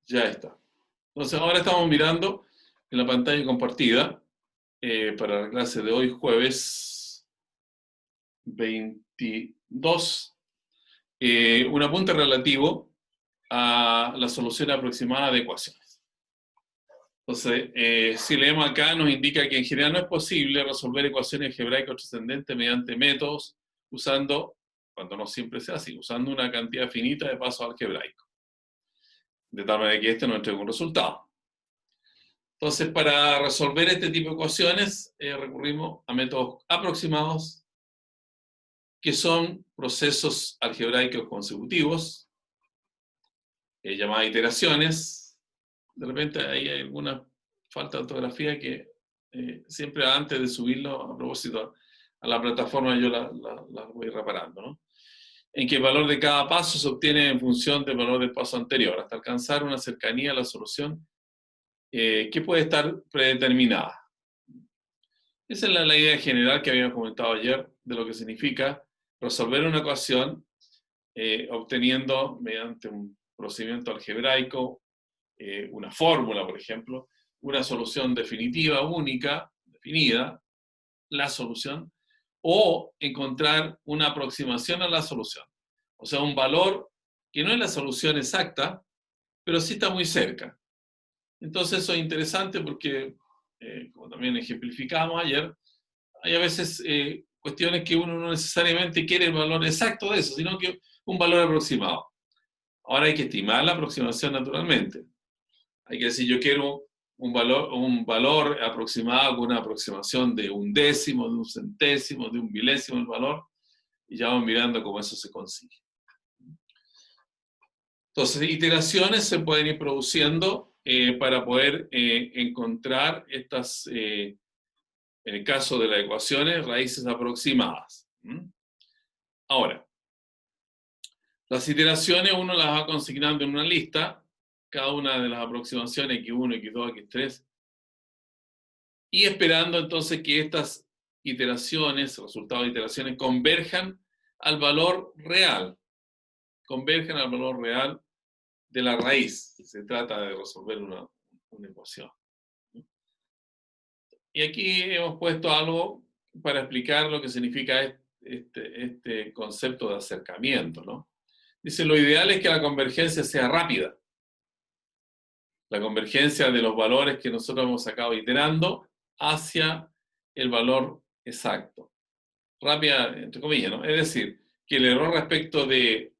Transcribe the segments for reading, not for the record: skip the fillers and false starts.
Ya está. Entonces ahora estamos mirando en la pantalla compartida para la clase de hoy, jueves 22, un apunte relativo a la solución aproximada de ecuaciones. Entonces, si leemos acá, nos indica que en general no es posible resolver ecuaciones algebraicas trascendentes mediante métodos usando, cuando no siempre sea así, usando una cantidad finita de pasos algebraicos. De tal manera que este nos entrega un resultado. Entonces, para resolver este tipo de ecuaciones, recurrimos a métodos aproximados, que son procesos algebraicos consecutivos, llamadas iteraciones. De repente ahí hay alguna falta de ortografía que siempre antes de subirlo, a propósito, a la plataforma yo la voy reparando, ¿no? En que el valor de cada paso se obtiene en función del valor del paso anterior, hasta alcanzar una cercanía a la solución que puede estar predeterminada. Esa es la idea general que habíamos comentado ayer de lo que significa resolver una ecuación obteniendo mediante un procedimiento algebraico, una fórmula, por ejemplo, una solución definitiva, única, definida, la solución, o encontrar una aproximación a la solución. O sea, un valor que no es la solución exacta, pero sí está muy cerca. Entonces eso es interesante porque, como también ejemplificamos ayer, hay a veces cuestiones que uno no necesariamente quiere el valor exacto de eso, sino que un valor aproximado. Ahora hay que estimar la aproximación naturalmente. Hay que decir, yo quiero un valor aproximado con una aproximación de un décimo, de un centésimo, de un milésimo del valor, y ya vamos mirando cómo eso se consigue. Entonces, iteraciones se pueden ir produciendo para poder encontrar estas, en el caso de las ecuaciones, raíces aproximadas. Ahora, las iteraciones uno las va consignando en una lista, cada una de las aproximaciones x1, x2, x3, y esperando entonces que estas iteraciones, resultados de iteraciones, converjan al valor real de la raíz. Se trata de resolver una ecuación. Y aquí hemos puesto algo para explicar lo que significa este concepto de acercamiento, ¿no? Dice, lo ideal es que la convergencia sea rápida. La convergencia de los valores que nosotros hemos sacado iterando hacia el valor exacto. Rápida, entre comillas, ¿no? Es decir, que el error respecto de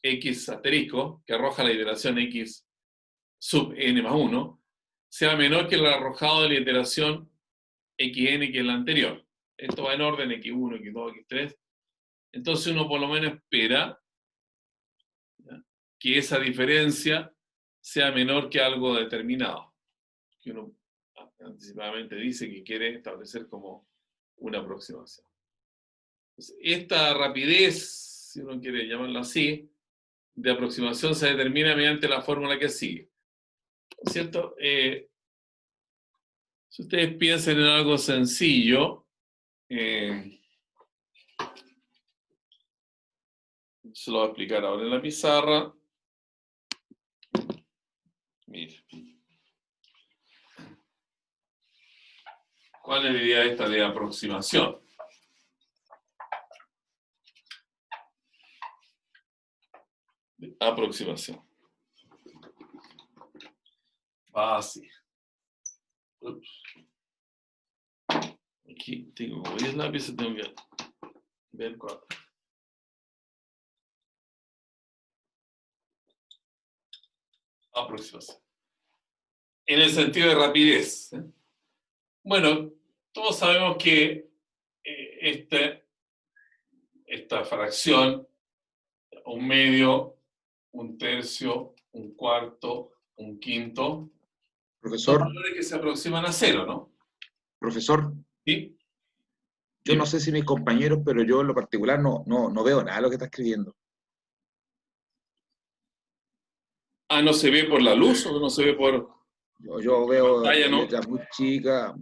x asterisco, que arroja la iteración x sub n más 1, sea menor que el arrojado de la iteración xn, que es la anterior. Esto va en orden x1, x2, x3. Entonces uno por lo menos espera, ¿ya?, que esa diferencia sea menor que algo determinado, que uno anticipadamente dice que quiere establecer como una aproximación. Entonces, esta rapidez, si uno quiere llamarla así, de aproximación se determina mediante la fórmula que sigue. ¿Cierto? Si ustedes piensan en algo sencillo, se lo voy a explicar ahora en la pizarra. Mire. ¿Cuál es la idea esta de aproximación? Aproximación. Así. Ups. Aquí tengo como 10 lápices, tengo que ver cuál. Aproximación. En el sentido de rapidez. Bueno, todos sabemos que esta fracción, un medio, un tercio, un cuarto, un quinto, Profesor, son valores que se aproximan a cero, ¿no? profesor, ¿Sí? yo no sé si mis compañeros, pero yo en lo particular no veo nada de lo que está escribiendo. Ah, ¿no se ve por la luz o no se ve por Yo veo pantalla, la no? letra muy chica,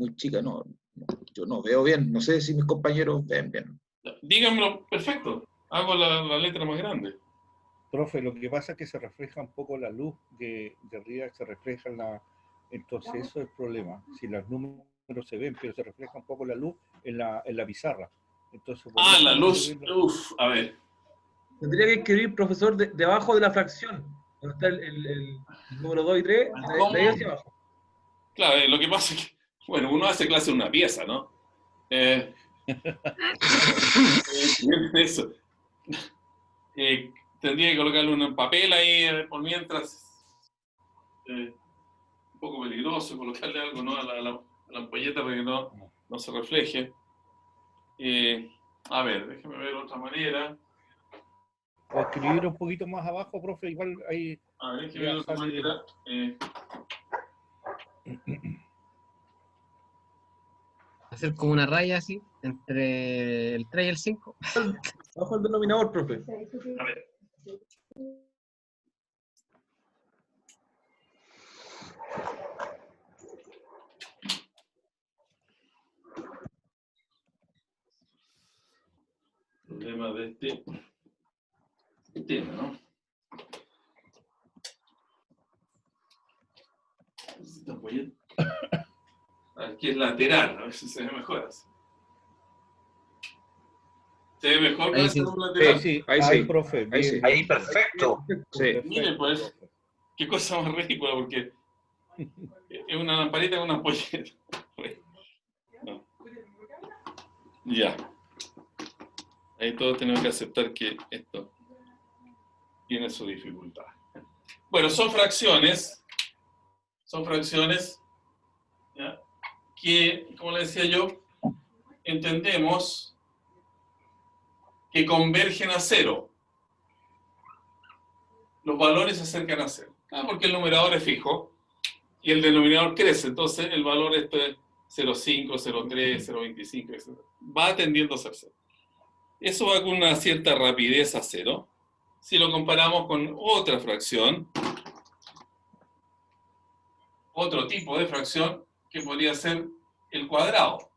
yo no veo bien. No sé si mis compañeros ven bien. Díganmelo, perfecto. Hago la letra más grande. Profe, lo que pasa es que se refleja un poco la luz de arriba, se refleja en la... Entonces eso es el problema. Si los números se ven, pero se refleja un poco la luz en la pizarra. Entonces, por Ah, eso la no se luz. ven Uf, a ver. Tendría que escribir, profesor, debajo de la fracción. Donde está el número 2 y 3, de ahí hacia abajo. Claro, lo que pasa es que, bueno, uno hace clase en una pieza, ¿no? Eso. Tendría que colocarle un papel ahí por mientras. Un poco peligroso colocarle algo, ¿no? a la ampolleta para que no se refleje. A ver, déjeme ver otra manera. O escribir un poquito más abajo, profe, igual ahí... A ver, déjeme ver otra manera. Hacer como una raya así, entre el 3 y el 5. Abajo el denominador, profe. A ver. Problema de este tema, ¿no? Aquí es lateral, a ver si se ve mejor así. ¿Se ve mejor con Ahí esta sí. luz lateral? Sí, Ahí ahí, sí. profe. Ahí bien, sí. bien. Ahí, perfecto. Sí. Perfecto, Mire, pues, profe. qué cosa más ridícula, porque es una lamparita con una ampolleta. No. Ya. Ahí todos tenemos que aceptar que esto tiene su dificultad. Bueno, son fracciones, ¿ya? Que, como le decía yo, entendemos que convergen a cero. Los valores se acercan a cero. Porque el numerador es fijo y el denominador crece, entonces el valor es 0,5, 0,3, 0,25, etc. Va tendiendo a ser cero. Eso va con una cierta rapidez a cero. Si lo comparamos con otra fracción, otro tipo de fracción, que podría ser el cuadrado.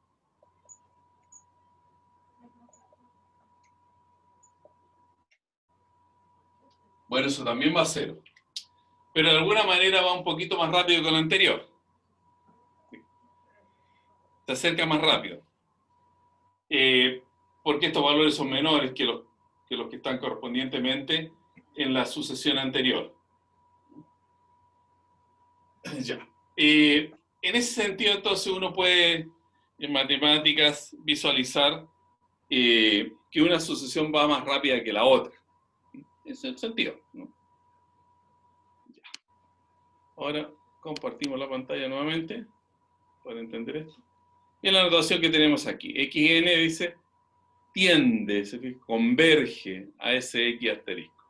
Bueno, eso también va a cero. Pero de alguna manera va un poquito más rápido que lo anterior. Se acerca más rápido. Porque estos valores son menores que los que están correspondientemente en la sucesión anterior. Ya. En ese sentido, entonces, uno puede, en matemáticas, visualizar que una sucesión va más rápida que la otra. Ese es el sentido, ¿no? Ya. Ahora compartimos la pantalla nuevamente para entender esto. Y la notación que tenemos aquí, xn dice, tiende, converge a ese x asterisco.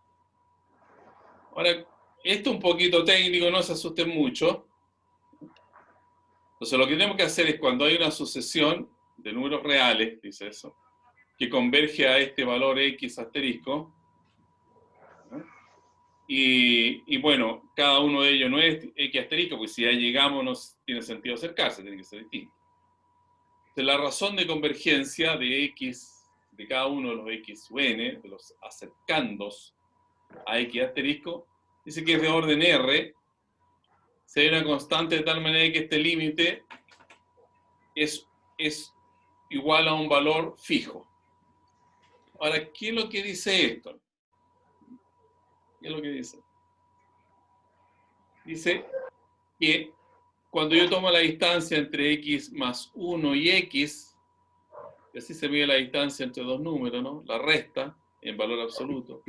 Ahora, esto es un poquito técnico, no se asusten mucho. Entonces, lo que tenemos que hacer es cuando hay una sucesión de números reales, dice eso, que converge a este valor x asterisco, ¿no? Y bueno, cada uno de ellos no es x asterisco, porque si ya llegamos no tiene sentido acercarse, tiene que ser distinto. Entonces, la razón de convergencia de x, de cada uno de los x u n, de los acercandos a x asterisco, dice que es de orden r, si hay una constante de tal manera que este límite es igual a un valor fijo. Ahora, ¿qué es lo que dice esto? ¿Qué es lo que dice? Dice que cuando yo tomo la distancia entre x más 1 y x, y así se mide la distancia entre dos números, ¿no? La resta en valor absoluto.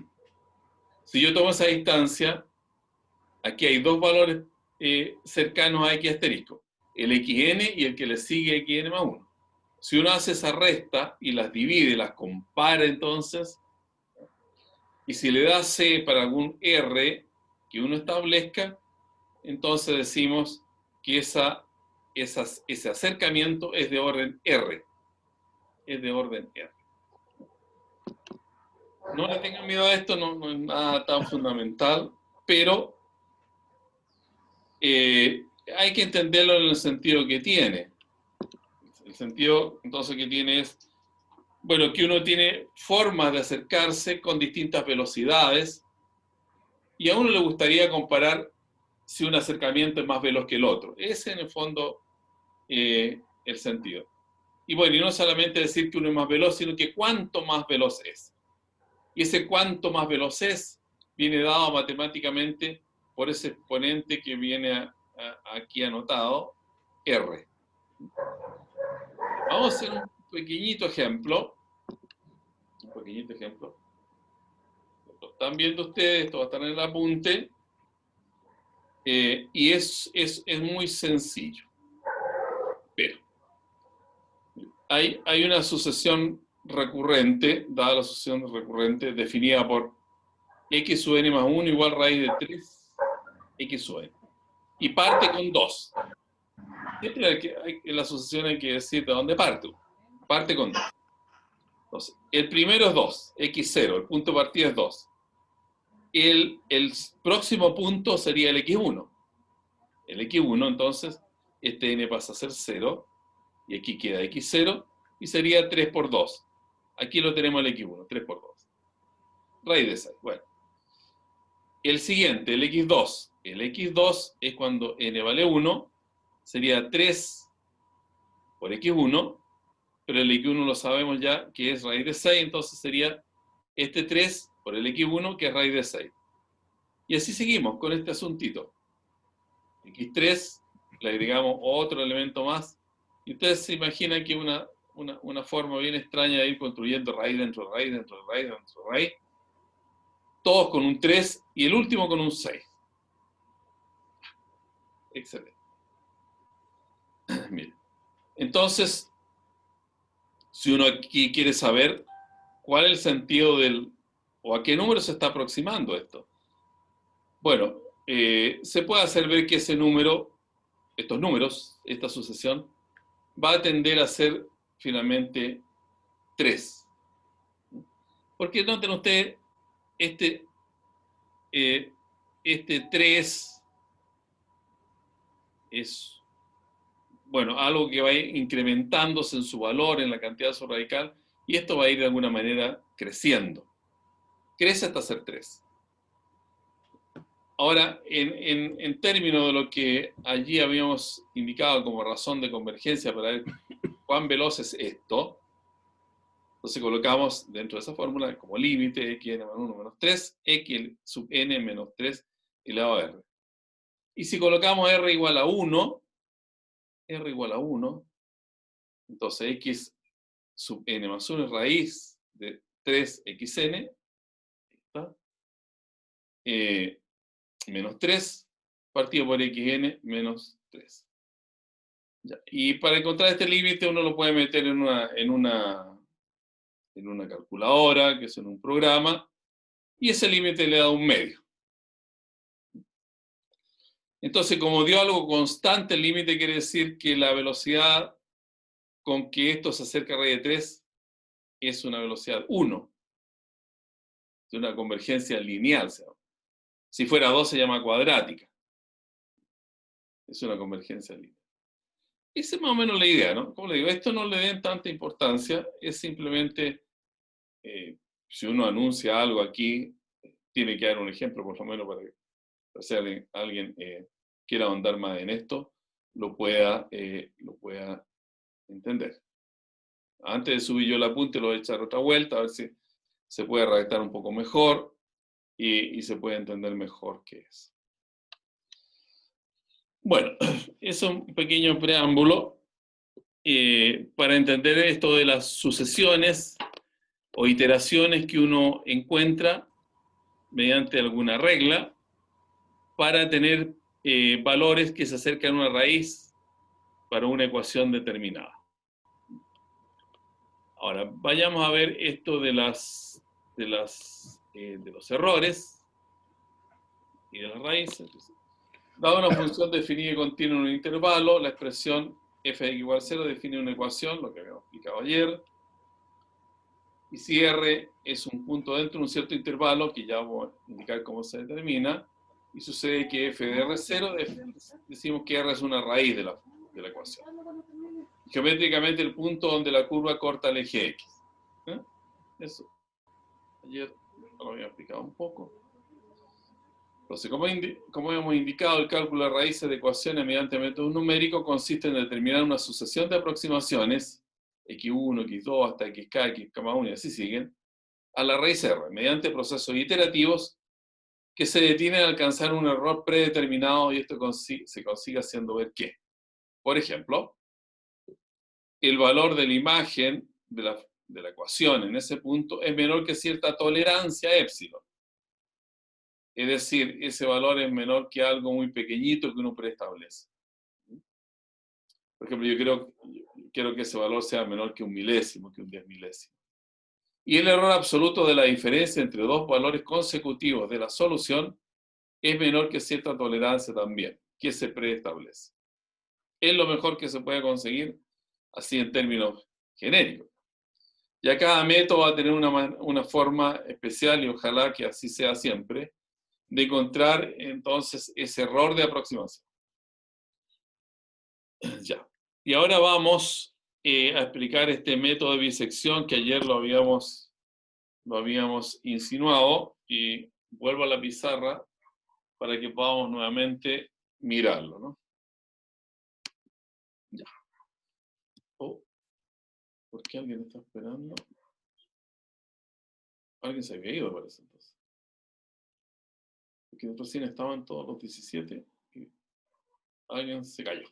Si yo tomo esa distancia, aquí hay dos valores cercanos a x asterisco, el xn y el que le sigue xn más 1. Si uno hace esa resta y las divide, las compara entonces, y si le da c para algún r que uno establezca, entonces decimos que ese acercamiento es de orden r. Es de orden r. No le tengan miedo a esto, no es nada tan fundamental, pero hay que entenderlo en el sentido que tiene. El sentido, entonces, que tiene es, bueno, que uno tiene formas de acercarse con distintas velocidades y a uno le gustaría comparar si un acercamiento es más veloz que el otro. Ese en el fondo el sentido. Y bueno, y no solamente decir que uno es más veloz, sino que cuánto más veloz es. Y ese cuánto más veloz es viene dado matemáticamente por ese exponente que viene aquí anotado, R. Vamos a hacer un pequeñito ejemplo. Un pequeñito ejemplo. Lo están viendo ustedes, esto va a estar en el apunte. Y es muy sencillo. Pero hay una sucesión recurrente, dada la sucesión recurrente, definida por x sub n más 1 igual raíz de 3 x sub n. Y parte con 2. Siempre en la sucesión hay que decir de dónde parte. Parte con 2. Entonces, el primero es 2, x0, el punto de partida es 2. El próximo punto sería el x1. El x1, entonces, este n pasa a ser 0, y aquí queda x0, y sería 3 por 2. Aquí lo tenemos el x1, 3 por 2. Raíz de 6. Bueno. El siguiente, el x2. El x2 es cuando n vale 1, sería 3 por x1, pero el x1 lo sabemos ya que es raíz de 6, entonces sería este 3 por el x1 que es raíz de 6. Y así seguimos con este asuntito. x3, le agregamos otro elemento más, y ustedes se imaginan que una forma bien extraña de ir construyendo raíz dentro de raíz, dentro de raíz, dentro de raíz, todos con un 3 y el último con un 6. Excelente. Miren. Entonces, si uno aquí quiere saber cuál es el sentido o a qué número se está aproximando esto. Bueno, se puede hacer ver que ese número, estos números, esta sucesión, va a tender a ser finalmente 3. Porque noten ustedes, este 3 es, bueno, algo que va a ir incrementándose en su valor, en la cantidad de su radical, y esto va a ir de alguna manera creciendo. Crece hasta ser 3. Ahora, en términos de lo que allí habíamos indicado como razón de convergencia para ver cuán veloz es esto, entonces colocamos dentro de esa fórmula como límite xn más 1 menos 3, x sub n menos 3 elevado a r. Y si colocamos r igual a 1, entonces x sub n más 1 es raíz de 3xn, ¿está? Menos 3 partido por xn menos 3. Ya. Y para encontrar este límite uno lo puede meter en una calculadora, que es en un programa, y ese límite le da un medio. Entonces, como dio algo constante, el límite quiere decir que la velocidad con que esto se acerca a raíz de 3 es una velocidad 1. Es una convergencia lineal. Si fuera 2 se llama cuadrática. Es una convergencia lineal. Esa es más o menos la idea, ¿no? Como le digo, esto no le den tanta importancia, es simplemente, si uno anuncia algo aquí, tiene que dar un ejemplo, por lo menos, para que si alguien quiera ahondar más en esto, lo pueda entender. Antes de subir yo el apunte, lo voy a echar otra vuelta, a ver si se puede redactar un poco mejor y se puede entender mejor qué es. Bueno, es un pequeño preámbulo para entender esto de las sucesiones o iteraciones que uno encuentra mediante alguna regla para tener valores que se acercan a una raíz para una ecuación determinada. Ahora, vayamos a ver esto de los errores y de las raíces. Dada una función definida y continua en un intervalo, la expresión f de x igual a 0 define una ecuación, lo que habíamos explicado ayer. Y si R es un punto dentro de un cierto intervalo, que ya vamos a indicar cómo se determina, y sucede que f de R0, decimos que R es una raíz de la ecuación. Geométricamente el punto donde la curva corta el eje X. Eso. Ayer lo había explicado un poco. Entonces, como hemos indicado, el cálculo de raíces de ecuaciones mediante método numérico consiste en determinar una sucesión de aproximaciones, x1, x2, hasta xk, xk1, y así siguen, a la raíz R, mediante procesos iterativos que se detienen al alcanzar un error predeterminado, y esto se consigue haciendo ver que, por ejemplo, el valor de la imagen de la ecuación en ese punto es menor que cierta tolerancia épsilon. Es decir, ese valor es menor que algo muy pequeñito que uno preestablece. Por ejemplo, yo quiero que ese valor sea menor que un milésimo, que un 10 milésimo. Y el error absoluto de la diferencia entre dos valores consecutivos de la solución es menor que cierta tolerancia también, que se preestablece. Es lo mejor que se puede conseguir, así en términos genéricos. Ya cada método va a tener una forma especial, y ojalá que así sea siempre, de encontrar entonces ese error de aproximación. Ya. Y ahora vamos a explicar este método de bisección que ayer lo habíamos insinuado, y vuelvo a la pizarra para que podamos nuevamente mirarlo, ¿no? Ya. Oh, ¿por qué alguien está esperando? Alguien se había ido, parece, entonces. Porque recién estaban todos los 17 y alguien se cayó.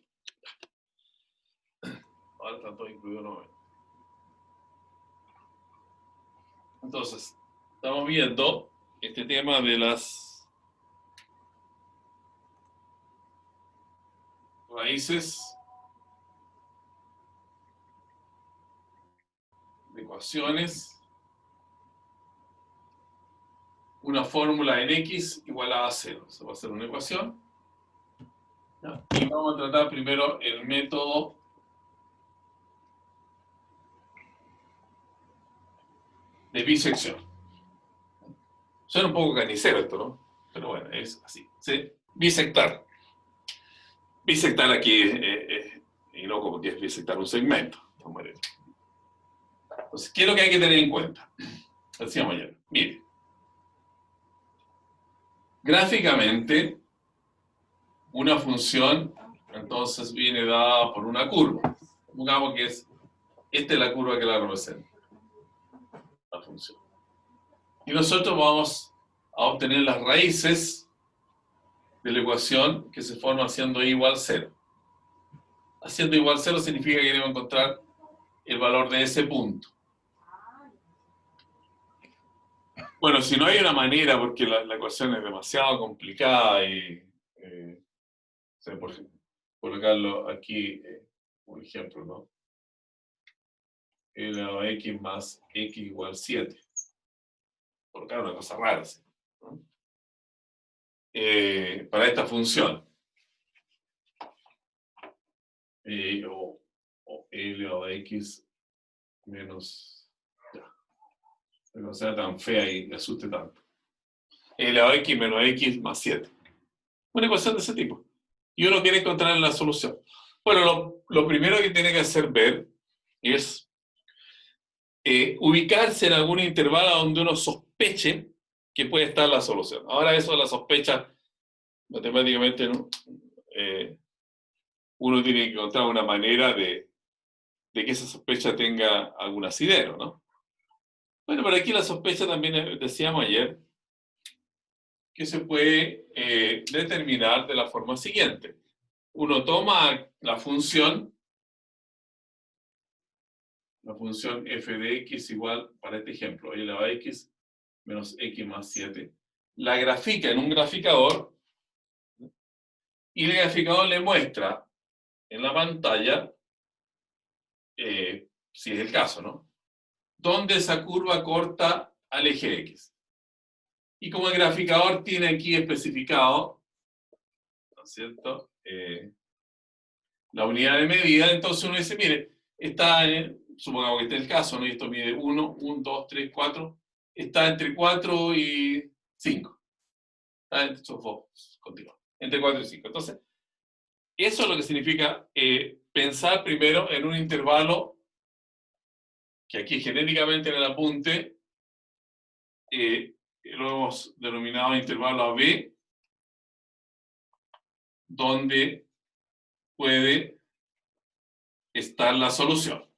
Ahora están todos incluidos nuevamente. Entonces, estamos viendo este tema de las raíces de ecuaciones. Una fórmula en x igual a 0. Se va a hacer una ecuación. ¿Ya? Y vamos a tratar primero el método de bisección. Suena un poco canicero esto, ¿no? Pero bueno, es así. ¿Sí? Bisectar. Bisectar aquí, y no como que es bisectar un segmento. Entonces, ¿qué es lo que hay que tener en cuenta? Decíamos ayer. Mire. Gráficamente, una función entonces viene dada por una curva. Supongamos que esta es la curva que la representa, la función. Y nosotros vamos a obtener las raíces de la ecuación que se forma haciendo y igual 0. Haciendo igual 0 significa que queremos encontrar el valor de ese punto. Bueno, si no hay una manera, porque la ecuación es demasiado complicada y por ejemplo, colocarlo aquí, por ejemplo, ¿no? L a x más x igual 7. Colocar una cosa rara, ¿sí? ¿No? Para esta función. O L a x menos... Ya. Que no sea tan fea y me asuste tanto. L a x menos x más 7. Una ecuación de ese tipo. Y uno quiere encontrar la solución. Bueno, lo primero que tiene que hacer ver es ubicarse en algún intervalo donde uno sospeche que puede estar la solución. Ahora eso de la sospecha, matemáticamente, ¿no? Uno tiene que encontrar una manera de que esa sospecha tenga algún asidero, ¿no? Bueno, pero aquí la sospecha también decíamos ayer que se puede determinar de la forma siguiente. Uno toma la función f de x igual, para este ejemplo, y elevado a x menos x más 7, la grafica en un graficador, y el graficador le muestra en la pantalla, si es el caso, ¿no?, dónde esa curva corta al eje x. Y como el graficador tiene aquí especificado, ¿no es cierto?, la unidad de medida, entonces uno dice, mire, está supongamos que este es el caso, ¿no? Y esto mide 1, 2, 3, 4, está entre 4 y 5. Está entre estos dos continuos, entre 4 y 5. Entonces, eso es lo que significa pensar primero en un intervalo que aquí genéricamente en el apunte lo hemos denominado intervalo AB, donde puede estar la solución.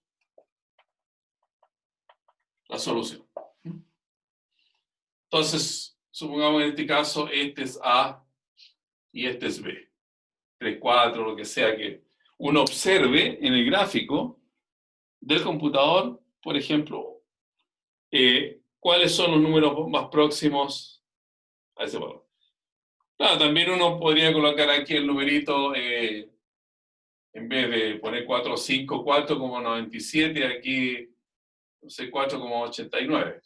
La solución. Entonces, supongamos en este caso, este es A y este es B. 3, 4, lo que sea que uno observe en el gráfico del computador, por ejemplo, cuáles son los números más próximos a ese valor. Claro, también uno podría colocar aquí el numerito, en vez de poner 4, 5, 4,97, aquí, no sé, 4,89.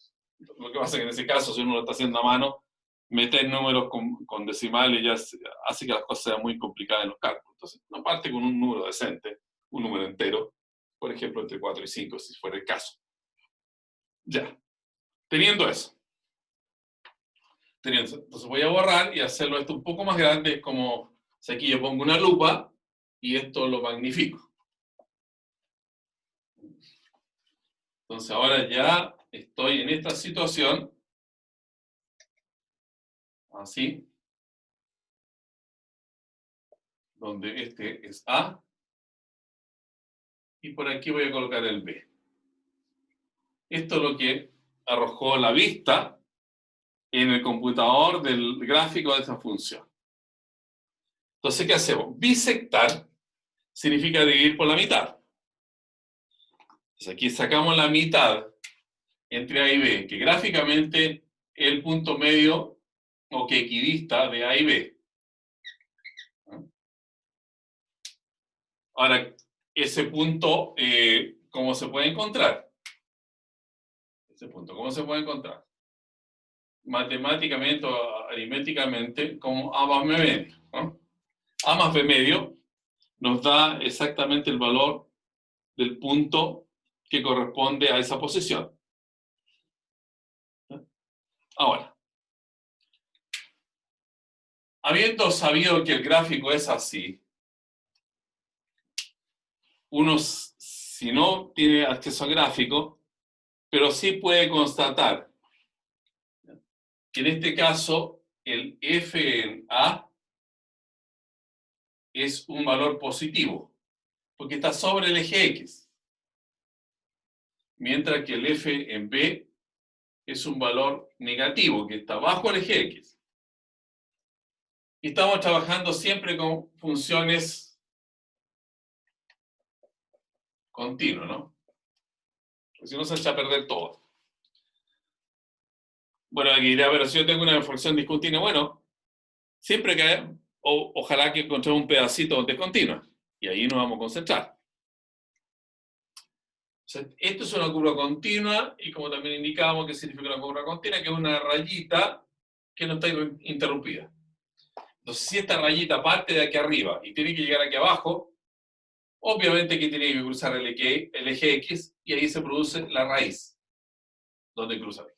Lo que pasa es que en ese caso, si uno lo está haciendo a mano, meter números con decimales ya hace que las cosas sean muy complicadas en los cálculos. Entonces, no parte con un número decente, un número entero, por ejemplo, entre 4 y 5, si fuera el caso. Ya, teniendo eso. Entonces voy a borrar y hacerlo esto un poco más grande, como si aquí yo pongo una lupa y esto lo magnifico. Entonces ahora ya estoy en esta situación, así, donde este es A, y por aquí voy a colocar el B. Esto es lo que arrojó la vista en el computador del gráfico de esa función. Entonces, ¿qué hacemos? Bisectar significa dividir por la mitad. Entonces aquí sacamos la mitad entre A y B, que gráficamente es el punto medio o que equidista de A y B. Ahora, ese punto, ¿cómo se puede encontrar? Ese punto, ¿cómo se puede encontrar? Matemáticamente o aritméticamente como A más B medio, ¿no? A más B medio nos da exactamente el valor del punto que corresponde a esa posición. Ahora, habiendo sabido que el gráfico es así, uno, si no tiene acceso al gráfico, pero sí puede constatar que en este caso el f en A es un valor positivo, porque está sobre el eje X, mientras que el f en B es un valor negativo, que está bajo el eje X. Y estamos trabajando siempre con funciones continuas, ¿no? Porque si no se echa a perder todo. Bueno, aquí dirá, pero si yo tengo una función discontinua, bueno, siempre que, ojalá que encontremos un pedacito discontinua, y ahí nos vamos a concentrar. O sea, esto es una curva continua, y como también indicamos que significa una curva continua, que es una rayita que no está interrumpida. Entonces, si esta rayita parte de aquí arriba y tiene que llegar aquí abajo, obviamente que tiene que cruzar el eje X, y ahí se produce la raíz, donde cruza el eje.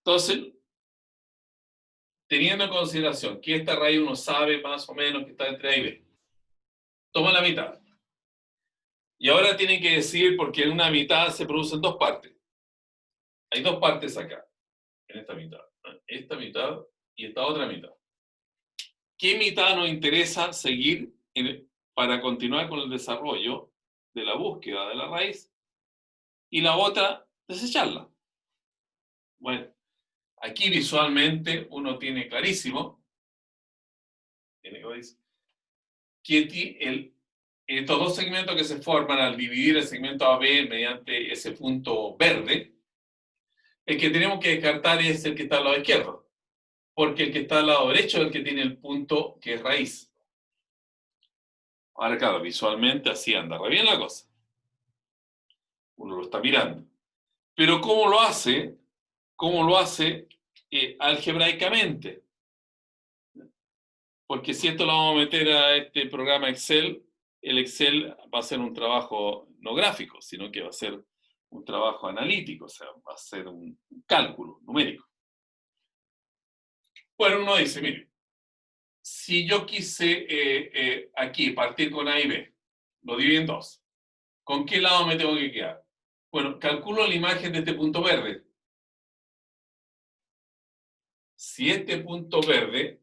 Entonces, teniendo en consideración que esta raíz uno sabe más o menos que está entre A y B, toma la mitad. Y ahora tienen que decir, porque en una mitad se producen dos partes. Hay dos partes acá, en esta mitad. Esta mitad y esta otra mitad. ¿Qué mitad nos interesa seguir para continuar con el desarrollo de la búsqueda de la raíz? Y la otra, desecharla. Bueno, aquí visualmente uno tiene clarísimo que estos dos segmentos que se forman al dividir el segmento AB mediante ese punto verde, el que tenemos que descartar es el que está al lado izquierdo, porque el que está al lado derecho es el que tiene el punto que es raíz. Ahora, claro, visualmente así anda re bien la cosa. Uno lo está mirando. Pero ¿cómo lo hace? ¿Cómo lo hace algebraicamente? Porque si esto lo vamos a meter a este programa Excel, el Excel va a ser un trabajo no gráfico, sino que va a ser un trabajo analítico, o sea, va a ser un cálculo numérico. Bueno, uno dice, mire, si yo quise aquí partir con A y B, lo divido en dos, ¿con qué lado me tengo que quedar? Bueno, calculo la imagen de este punto verde. Si este punto verde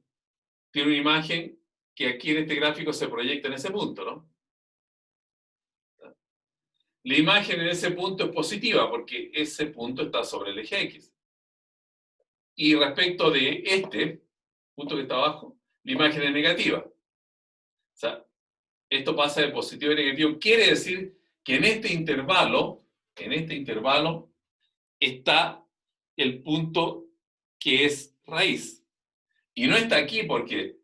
tiene una imagen que aquí en este gráfico se proyecta en ese punto, ¿no? La imagen en ese punto es positiva porque ese punto está sobre el eje X. Y respecto de este punto que está abajo, la imagen es negativa. O sea, esto pasa de positivo a negativo. Quiere decir que en este intervalo está el punto que es raíz. Y no está aquí porque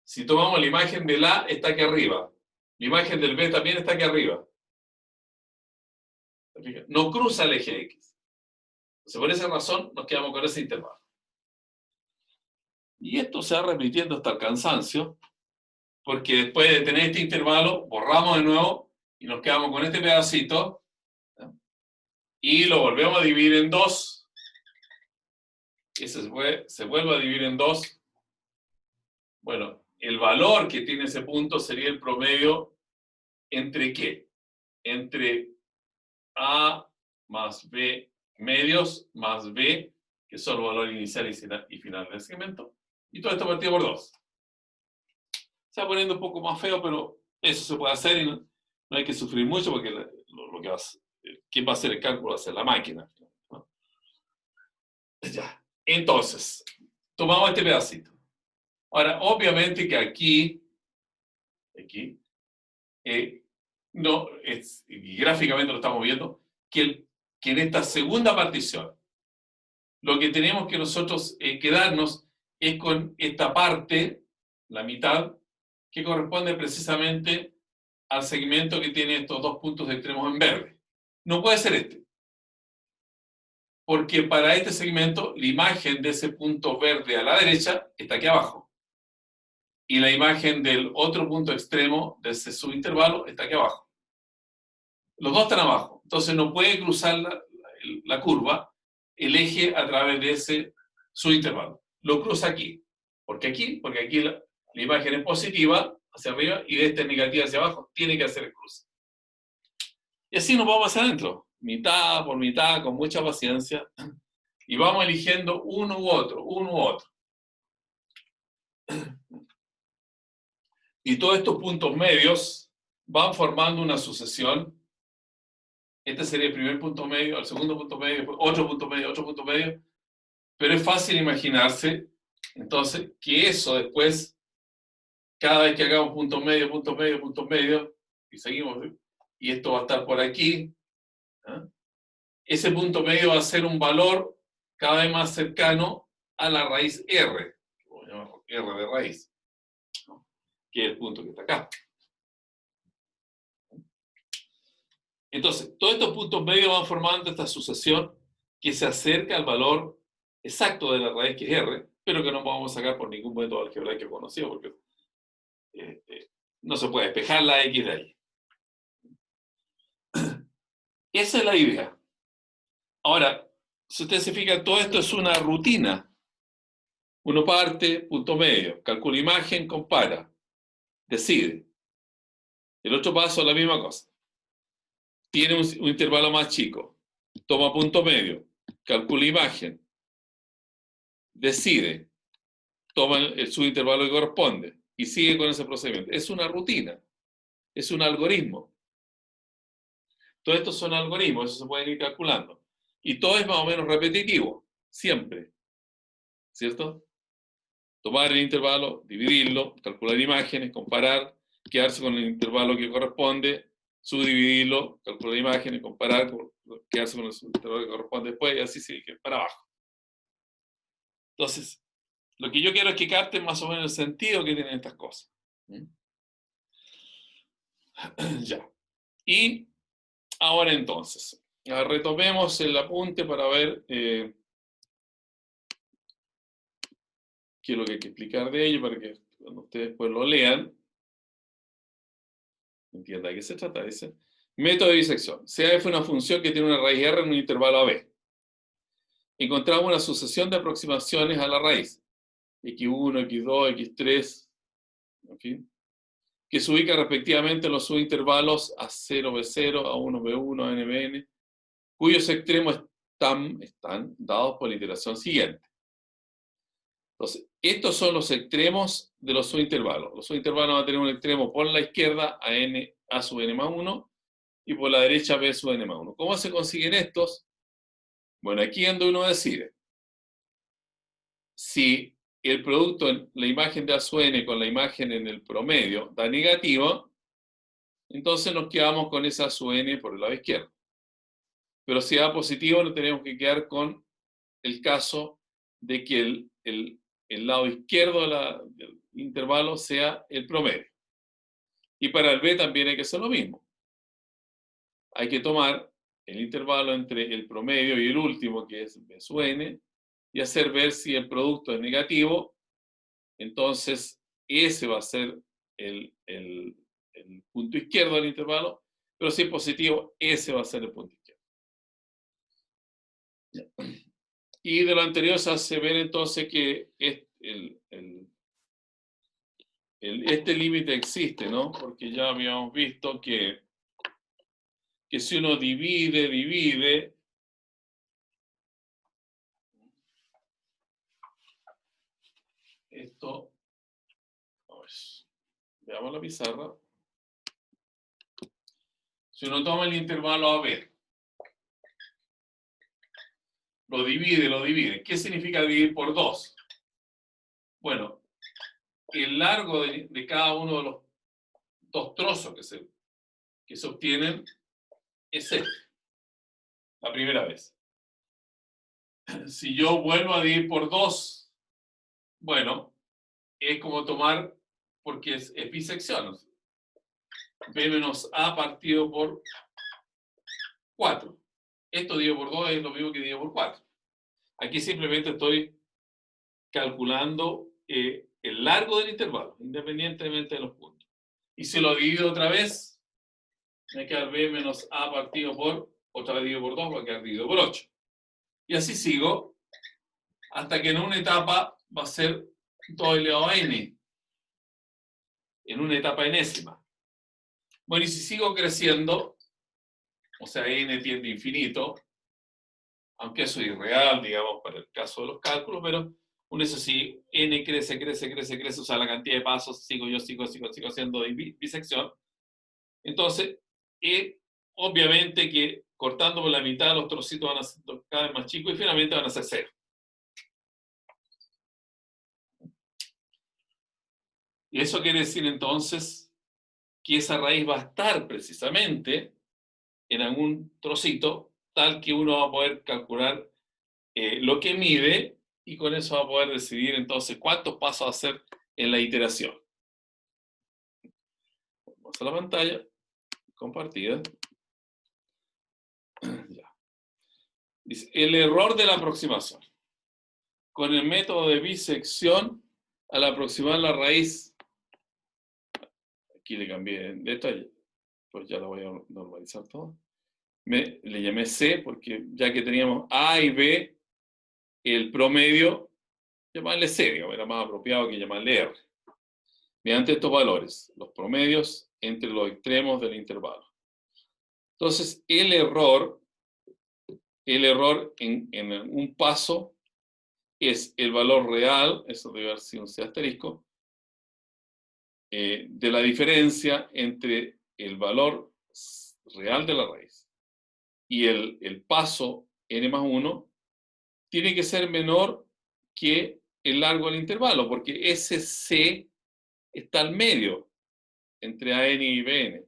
si tomamos la imagen del A, está aquí arriba. La imagen del B también está aquí arriba. No cruza el eje X. Entonces, por esa razón nos quedamos con ese intervalo. Y esto se va repitiendo hasta el cansancio, porque después de tener este intervalo, borramos de nuevo y nos quedamos con este pedacito, ¿no? Y lo volvemos a dividir en 2. Ese se vuelve a dividir en 2. Bueno, el valor que tiene ese punto sería el promedio entre ¿qué? Entre A más B medios más B, que son los valores iniciales y finales del segmento, y todo esto partido por 2. Se va poniendo un poco más feo, pero eso se puede hacer y no hay que sufrir mucho porque lo que va a hacer, quien va a hacer el cálculo va a ser la máquina, ¿no? Ya. Entonces, tomamos este pedacito. Ahora, obviamente que aquí no, y gráficamente lo estamos viendo, que en esta segunda partición, lo que tenemos que nosotros quedarnos es con esta parte, la mitad, que corresponde precisamente al segmento que tiene estos dos puntos extremos en verde. No puede ser este. Porque para este segmento, la imagen de ese punto verde a la derecha está aquí abajo. Y la imagen del otro punto extremo de ese subintervalo está aquí abajo. Los dos están abajo. Entonces no puede cruzar la curva, el eje a través de ese subintervalo. Lo cruza aquí. Porque aquí la imagen es positiva hacia arriba y de esta es negativa hacia abajo. Tiene que hacer el cruce. Y así nos vamos hacia adentro. Mitad por mitad, con mucha paciencia. Y vamos eligiendo uno u otro. Y todos estos puntos medios van formando una sucesión. Este sería el primer punto medio, el segundo punto medio, después otro punto medio. Pero es fácil imaginarse, entonces, que eso después, cada vez que hagamos punto medio, y seguimos, y esto va a estar por aquí, ¿eh? Ese punto medio va a ser un valor cada vez más cercano a la raíz R, R de raíz, ¿no? Que es el punto que está acá. Entonces, todos estos puntos medios van formando esta sucesión que se acerca al valor exacto de la raíz que es R, pero que no podemos sacar por ningún método algebraico conocido, porque no se puede despejar la X de ahí. Esa es la idea. Ahora, si ustedes se fijan, todo esto es una rutina. Uno parte, punto medio, calcula imagen, compara, decide. El otro paso es la misma cosa. Tiene un intervalo más chico, toma punto medio, calcula imagen, decide, toma el subintervalo que corresponde y sigue con ese procedimiento. Es una rutina, es un algoritmo. Todo esto son algoritmos, eso se puede ir calculando. Y todo es más o menos repetitivo, siempre. ¿Cierto? Tomar el intervalo, dividirlo, calcular imágenes, comparar, quedarse con el intervalo que corresponde, subdividirlo, calcular imágenes, comparar, quedarse con el intervalo que corresponde después y así sigue para abajo. Entonces, lo que yo quiero es que capten más o menos el sentido que tienen estas cosas. Ya. Y ahora entonces, retomemos el apunte para ver qué es lo que hay que explicar de ello, para que cuando ustedes después lo lean, entiendan de qué se trata. Dice, método de bisección. CF es una función que tiene una raíz R en un intervalo AB. Encontramos una sucesión de aproximaciones a la raíz. X1, X2, X3, en fin, que se ubica respectivamente en los subintervalos A0, B0, A1, B1, A, N, Bn, cuyos extremos están dados por la iteración siguiente. Entonces, estos son los extremos de los subintervalos. Los subintervalos van a tener un extremo por la izquierda a sub n más 1 y por la derecha b sub n más 1. ¿Cómo se consiguen estos? Bueno, aquí es donde uno decide. Si el producto en la imagen de a sub n con la imagen en el promedio da negativo, entonces nos quedamos con esa a sub n por el lado izquierdo. Pero si da positivo, nos tenemos que quedar con el caso de que el lado izquierdo del intervalo sea el promedio. Y para el b también hay que hacer lo mismo. Hay que tomar el intervalo entre el promedio y el último, que es b sub n, y hacer ver si el producto es negativo. Entonces, ese va a ser el punto izquierdo del intervalo, pero si es positivo, ese va a ser el punto izquierdo. Y de lo anterior se hace ver entonces que este límite existe, ¿no? Porque ya habíamos visto que si uno divide, esto, veamos la pizarra. Si uno toma el intervalo AB, lo divide. ¿Qué significa dividir por 2? Bueno, el largo de cada uno de los dos trozos que se obtienen es este, la primera vez. Si yo vuelvo a dividir por 2, bueno, es como tomar, porque es bisección, b menos a partido por 4. Esto dividido por 2 es lo mismo que dividido por 4. Aquí simplemente estoy calculando el largo del intervalo, independientemente de los puntos. Y si lo divido otra vez, me queda b menos a partido por, otra vez dividido por 2, va a quedar dividido por 8. Y así sigo, hasta que en una etapa va a ser 2 elevado a n, en una etapa enésima. Bueno, y si sigo creciendo, o sea, n tiende a infinito, aunque eso es irreal, digamos, para el caso de los cálculos, pero uno dice así, n crece, o sea, la cantidad de pasos, sigo haciendo bisección. Entonces, obviamente que cortando por la mitad los trocitos van a ser cada vez más chicos y finalmente van a ser 0. Y eso quiere decir entonces que esa raíz va a estar precisamente en algún trocito tal que uno va a poder calcular lo que mide y con eso va a poder decidir entonces cuántos pasos hacer en la iteración. Vamos a la pantalla compartida. Ya. Dice, el error de la aproximación. Con el método de bisección, al aproximar la raíz, aquí le cambié de detalle, pues ya la voy a normalizar todo. Le llamé C porque ya que teníamos A y B, el promedio, llamarle C, digamos, era más apropiado que llamarle R. Mediante estos valores, los promedios entre los extremos del intervalo. Entonces, el error en un paso es el valor real, eso debe haber sido un C asterisco, de la diferencia entre el valor real de la raíz y el paso n más 1 tiene que ser menor que el largo del intervalo, porque ese C está al medio entre AN y BN.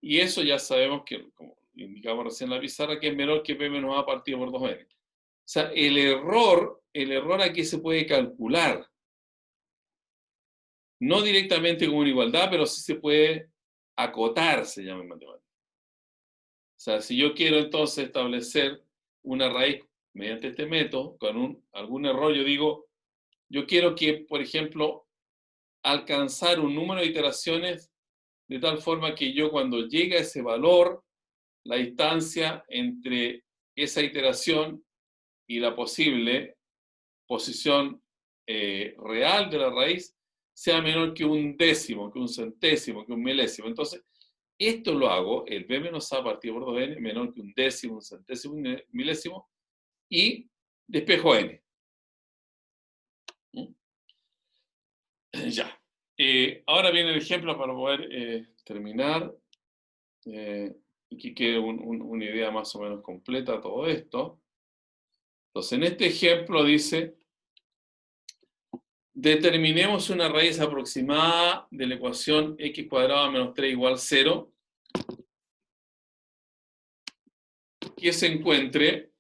Y eso ya sabemos que, como indicamos recién en la pizarra, que es menor que P menos A partido por 2N. O sea, el error aquí se puede calcular. No directamente como una igualdad, pero sí se puede acotar, se llama en matemáticas. O sea, si yo quiero entonces establecer una raíz mediante este método, con algún error, yo digo, yo quiero que, por ejemplo, alcanzar un número de iteraciones de tal forma que yo cuando llegue a ese valor, la distancia entre esa iteración y la posible posición real de la raíz sea menor que un décimo, que un centésimo, que un milésimo. Entonces, esto lo hago, el b menos a partido por 2n, menor que un décimo, un centésimo, un milésimo, y despejo n. Ya. Ahora viene el ejemplo para poder terminar y que quede una idea más o menos completa de todo esto. Entonces, en este ejemplo dice, determinemos una raíz aproximada de la ecuación x cuadrado menos 3 igual 0 que se encuentre,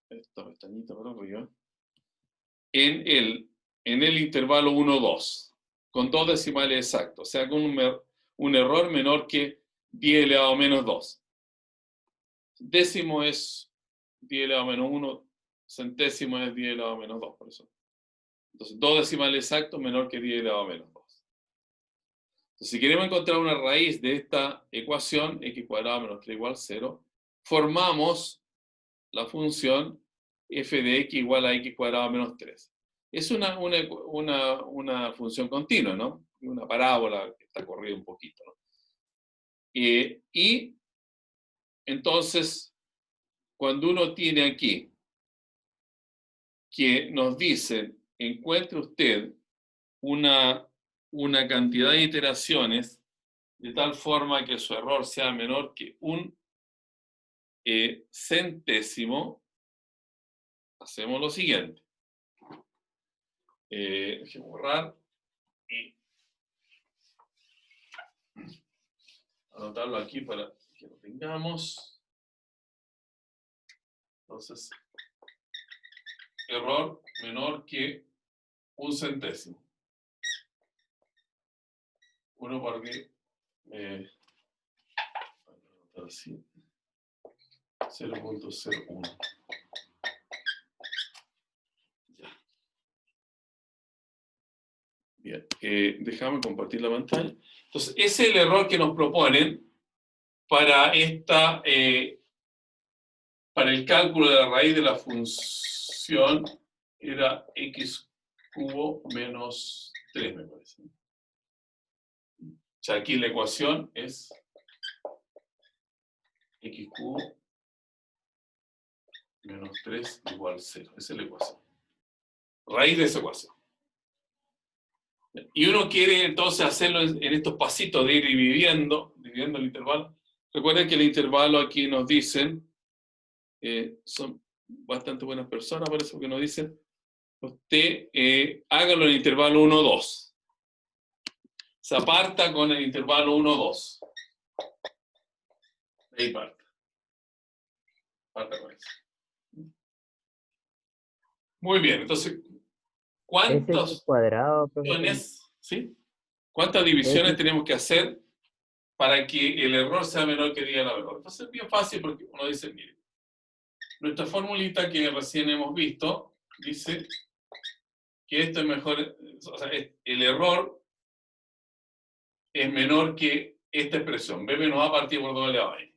esta pestañita para arriba, en el intervalo 1, 2, con 2 decimales exactos, o sea, con un error menor que 10 elevado a menos 2. Décimo es 10 elevado a menos 1, centésimo es 10 elevado a menos 2, por eso. Entonces, 2 decimales exactos menor que 10 elevado a menos 2. Entonces, si queremos encontrar una raíz de esta ecuación, x cuadrado menos 3 igual 0, formamos la función f de x igual a x cuadrado menos 3. Es una función continua, ¿no? Una parábola que está corrida un poquito, ¿no? Y entonces, cuando uno tiene aquí que nos dice, encuentre usted una cantidad de iteraciones de tal forma que su error sea menor que un centésimo, hacemos lo siguiente. Déjeme borrar y anotarlo aquí para que lo tengamos. Entonces, error menor que un centésimo. 1 por 10. Así. 0.01. Ya. Bien. Déjame compartir la pantalla. Entonces, ese es el error que nos proponen para para el cálculo de la raíz de la función, era x cubo menos 3, me parece. O sea, aquí la ecuación es x cubo menos 3 igual 0. Esa es la ecuación. Raíz de esa ecuación. Y uno quiere entonces hacerlo en estos pasitos de ir dividiendo el intervalo. Recuerden que el intervalo aquí nos dicen, son bastante buenas personas, por eso que nos dicen, usted hágalo en el intervalo 1, 2. Se aparta con el intervalo 1, 2. Ahí parta. Parta con eso. Muy bien, entonces, ¿cuántas cuadrado, profesor? divisiones, ¿sí? ¿Cuántas divisiones tenemos que hacer para que el error sea menor que 10 a la menor? Entonces es bien fácil porque uno dice, mire, nuestra formulita que recién hemos visto dice que esto es mejor, o sea, el error es menor que esta expresión, b menos a partido por 2 elevado a n.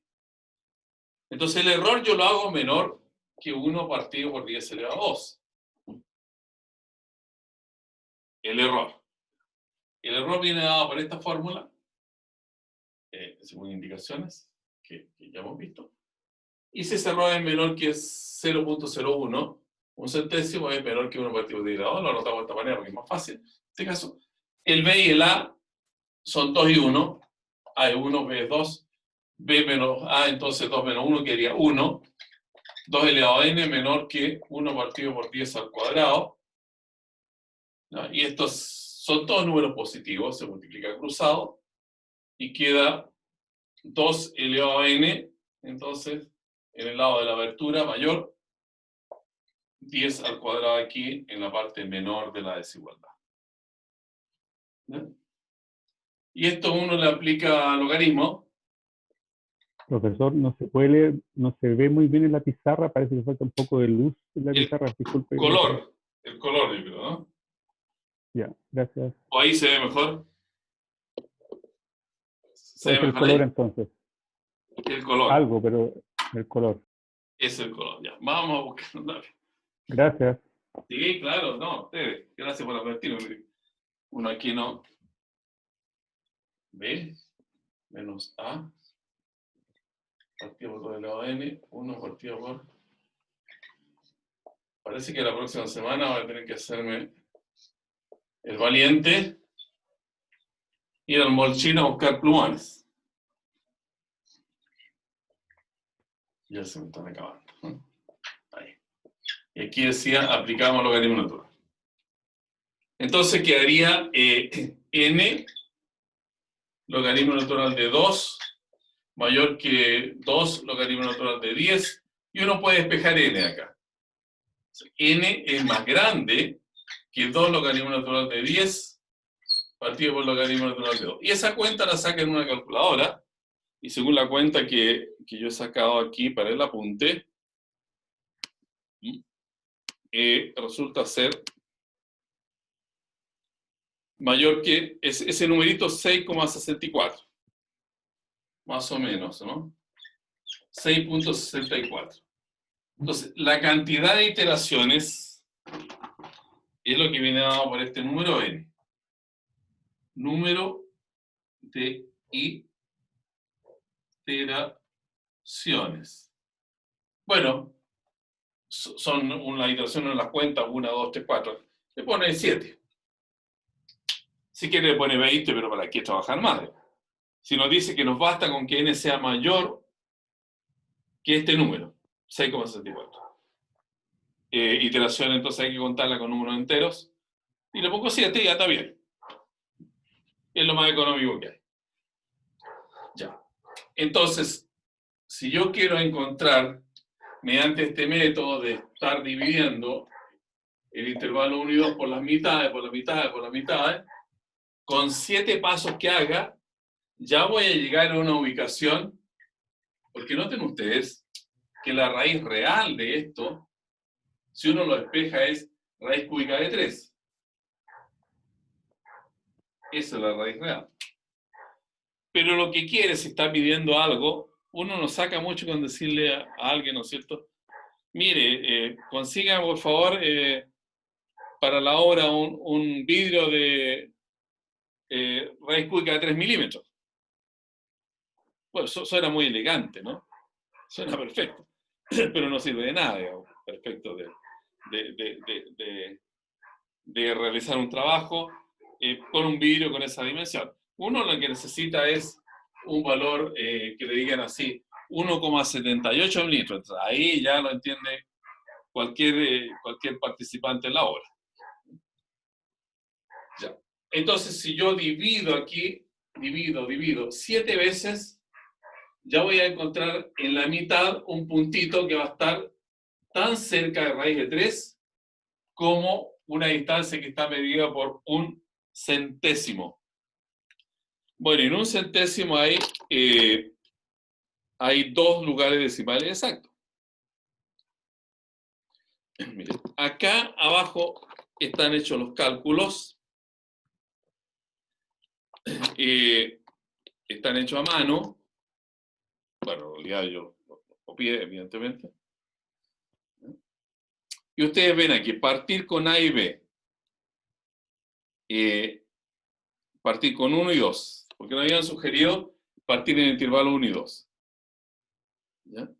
Entonces el error yo lo hago menor que 1 partido por 10 elevado a 2. El error. El error viene dado por esta fórmula, según indicaciones que ya hemos visto. Y si ese error es menor que 0.01, un centésimo es menor que 1 partido por 10 elevado a 2, lo anotamos de esta manera porque es más fácil. En este caso, el b y el a son 2 y 1. A es 1, b es 2. B menos a, entonces 2 menos 1 quedaría 1. 2 elevado a n menor que 1 partido por 10 al cuadrado. ¿No? Y estos son todos números positivos, se multiplica cruzado y queda 2 elevado a n, entonces en el lado de la abertura mayor, 10 al cuadrado aquí en la parte menor de la desigualdad. ¿No? Y esto uno le aplica logaritmo. Profesor, no se puede leer, no se ve muy bien en la pizarra, parece que falta un poco de luz en la pizarra, disculpe. El color, yo creo, ¿no? Ya, gracias. ¿O ahí se ve mejor? ¿Se ve ¿Cuál es el mejor color ahí? entonces? El color. Algo, pero el color. Es el color, ya. Vamos a buscar. Dale. Gracias. Sí, claro, no, ustedes. Gracias por advertirme. Uno aquí no. B menos A partido por 2 elevado a n, 1 partido por... Parece que la próxima semana voy a tener que hacerme el valiente, ir al molchino a buscar plumones. Ya se me están acabando. Ahí. Y aquí decía, aplicamos logaritmo natural. Entonces quedaría n logaritmo natural de 2 mayor que 2 logaritmo natural de 10, y uno puede despejar n acá. N es más grande que 2 logaritmo natural de 10 partido por logaritmo natural de 2. Y esa cuenta la saca en una calculadora, y según la cuenta que yo he sacado aquí para el apunte, resulta ser mayor que ese numerito 6,64. Más o menos, ¿no? 6.64. Entonces, la cantidad de iteraciones es lo que viene dado por este número n. Número de iteraciones. Bueno, son las iteraciones en las cuentas, 1, 2, 3, 4. Le pone 7. Si quiere le pone 20, pero ¿para qué trabajar más? Si nos dice que nos basta con que n sea mayor que este número, 6,64. Iteración, entonces hay que contarla con números enteros. Y le pongo 7 y ya está bien. Es lo más económico que hay. Ya. Entonces, si yo quiero encontrar, mediante este método de estar dividiendo el intervalo 1 y 2 por las mitades, por las mitades, por las mitades, con 7 pasos que haga, ya voy a llegar a una ubicación, porque noten ustedes que la raíz real de esto, si uno lo despeja, es raíz cúbica de 3. Esa es la raíz real. Pero lo que quiere, si está pidiendo algo, uno no saca mucho con decirle a alguien, ¿no es cierto? Mire, consiga por favor para la obra un vidrio de raíz cúbica de 3 milímetros. Bueno, suena muy elegante, ¿no? Suena perfecto, pero no sirve de nada, digamos, perfecto de realizar un trabajo con un vidrio con esa dimensión. Uno lo que necesita es un valor que le digan así, 1,78 milímetros. Ahí ya lo entiende cualquier participante en la obra. Ya. Entonces, si yo divido aquí, divido 7 veces, ya voy a encontrar en la mitad un puntito que va a estar tan cerca de raíz de 3 como una distancia que está medida por 1 centésimo. Bueno, en 1 centésimo hay 2 lugares decimales exactos. Miren, acá abajo están hechos los cálculos. Están hechos a mano. Bueno, en realidad yo lo copié, evidentemente. Y ustedes ven aquí, partir con A y B. Partir con 1 y 2. Porque nos habían sugerido partir en el intervalo 1 y 2. ¿Ya?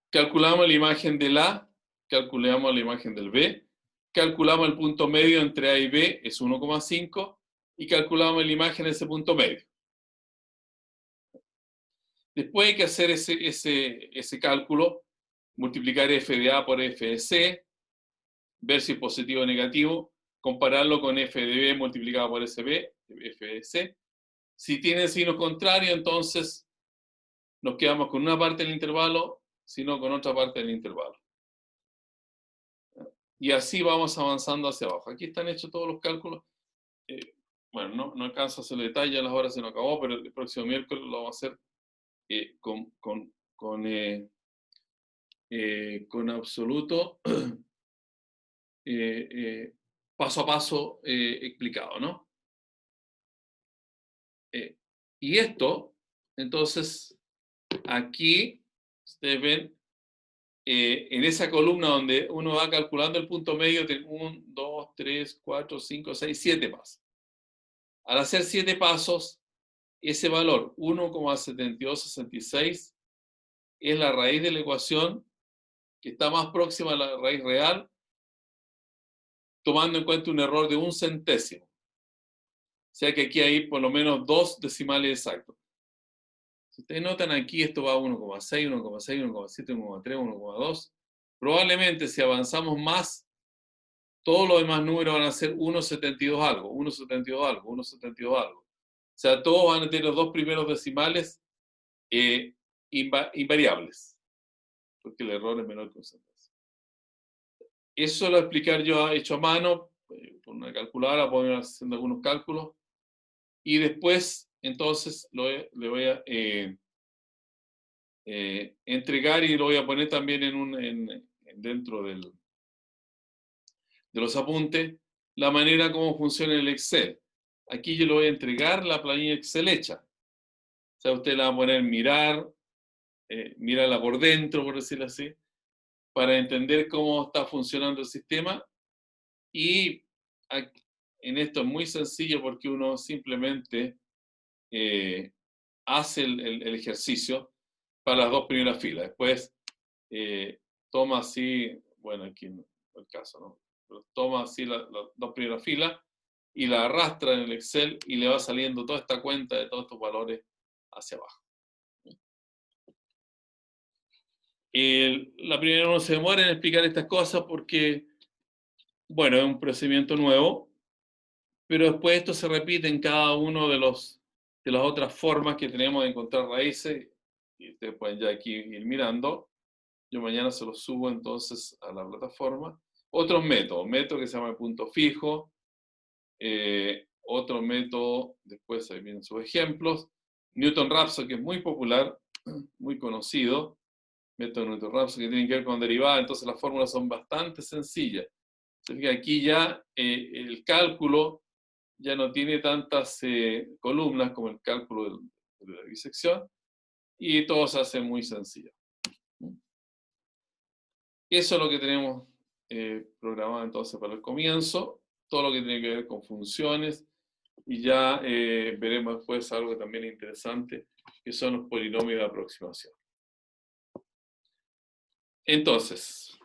Calculamos la imagen del A, calculamos la imagen del B, calculamos el punto medio entre A y B, es 1,5, y calculamos la imagen de ese punto medio. Después hay que hacer ese cálculo, multiplicar f de A por f de C, ver si es positivo o negativo, compararlo con f de B multiplicado por f de C. Si tiene signo contrario, entonces nos quedamos con una parte del intervalo, sino con otra parte del intervalo. Y así vamos avanzando hacia abajo. Aquí están hechos todos los cálculos. Bueno, no alcanzo a hacer el detalle, a las horas se nos acabó, pero el próximo miércoles lo vamos a hacer con absoluto paso a paso explicado, ¿no? Y esto, entonces, aquí, ustedes ven, en esa columna donde uno va calculando el punto medio, de 1, 2, 3, 4, 5, 6, 7 pasos. Al hacer 7 pasos, ese valor, 1,7266, es la raíz de la ecuación que está más próxima a la raíz real tomando en cuenta un error de 1 centésimo. O sea que aquí hay por lo menos 2 decimales exactos. Si ustedes notan aquí, esto va a 1,6, 1,6, 1,7, 1,3, 1,2. Probablemente si avanzamos más, todos los demás números van a ser 1,72 algo, 1,72 algo, 1,72 algo. O sea, todos van a tener los 2 primeros decimales invariables, porque el error es menor que 1 centésimo. Eso lo explicar yo hecho a mano, con una calculadora, puedo ir haciendo algunos cálculos, y después, entonces, le voy a entregar y lo voy a poner también dentro de los apuntes, la manera como funciona el Excel. Aquí yo le voy a entregar la planilla Excel hecha. O sea, usted la va a poner mirarla por dentro, por decirlo así, para entender cómo está funcionando el sistema. Y en esto es muy sencillo porque uno simplemente hace el ejercicio para las 2 primeras filas. Después toma así, bueno, aquí no es el caso, ¿no? Pero toma así las 2 primeras filas y la arrastra en el Excel y le va saliendo toda esta cuenta de todos estos valores hacia abajo. La primera no se demora en explicar estas cosas porque, bueno, es un procedimiento nuevo, pero después esto se repite en cada uno de las otras formas que tenemos de encontrar raíces, y ustedes pueden ya aquí ir mirando. Yo mañana se los subo entonces a la plataforma. Otros métodos, método que se llama punto fijo, otro método, después ahí vienen sus ejemplos, Newton-Raphson, que es muy popular, muy conocido, método Newton-Raphson, que tiene que ver con derivadas, entonces las fórmulas son bastante sencillas. Aquí ya el cálculo ya no tiene tantas columnas como el cálculo de la bisección, y todo se hace muy sencillo. Eso es lo que tenemos programado entonces para el comienzo, todo lo que tiene que ver con funciones, y ya veremos después algo también interesante, que son los polinomios de aproximación. Entonces,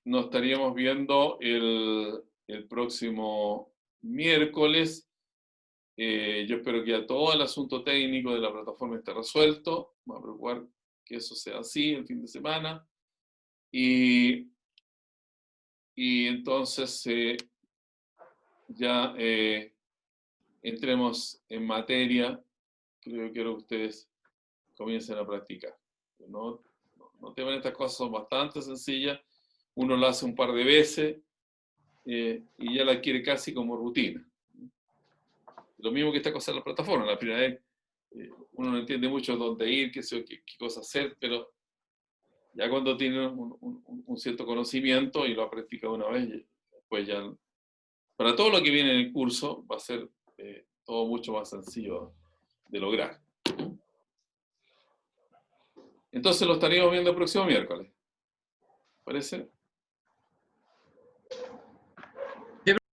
nos estaríamos viendo el próximo miércoles. Yo espero que ya todo el asunto técnico de la plataforma esté resuelto. Vamos a preocupar que eso sea así el fin de semana. Y entonces ya entremos en materia. Quiero que ustedes comiencen a practicar. No teman, estas cosas son bastante sencillas. Uno lo hace un par de veces y ya la adquiere casi como rutina. Lo mismo que esta cosa en la plataforma. La primera vez uno no entiende mucho dónde ir, qué cosa hacer, pero ya cuando tiene un cierto conocimiento y lo ha practicado una vez, pues ya, para todo lo que viene en el curso, va a ser todo mucho más sencillo de lograr. Entonces lo estaríamos viendo el próximo miércoles. ¿Parece?